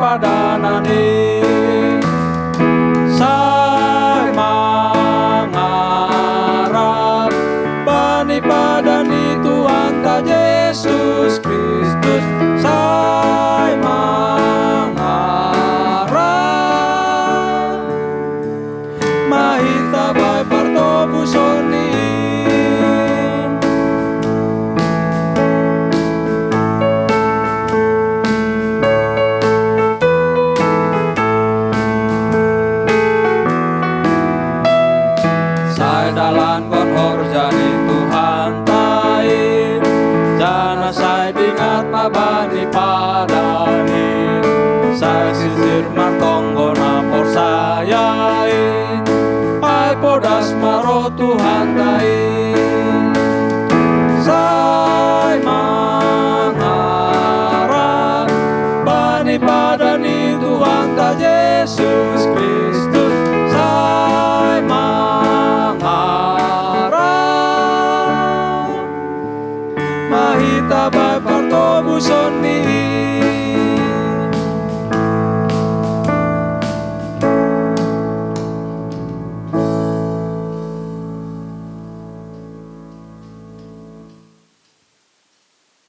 padanani. Saya mengharap bani padani Tuhan ta Yesus Kristus. Saya mengharap mahita bay partobusoni. Dalan kon horjani Tuhan tain, jana saya dingat mabani padani. Saya sisir martonggo napor sayain, ay podas maro Tuhan tain. Saya mengharap bani padani Tuhan ta Yesus Kristus. Saya mahita bay partobusoni.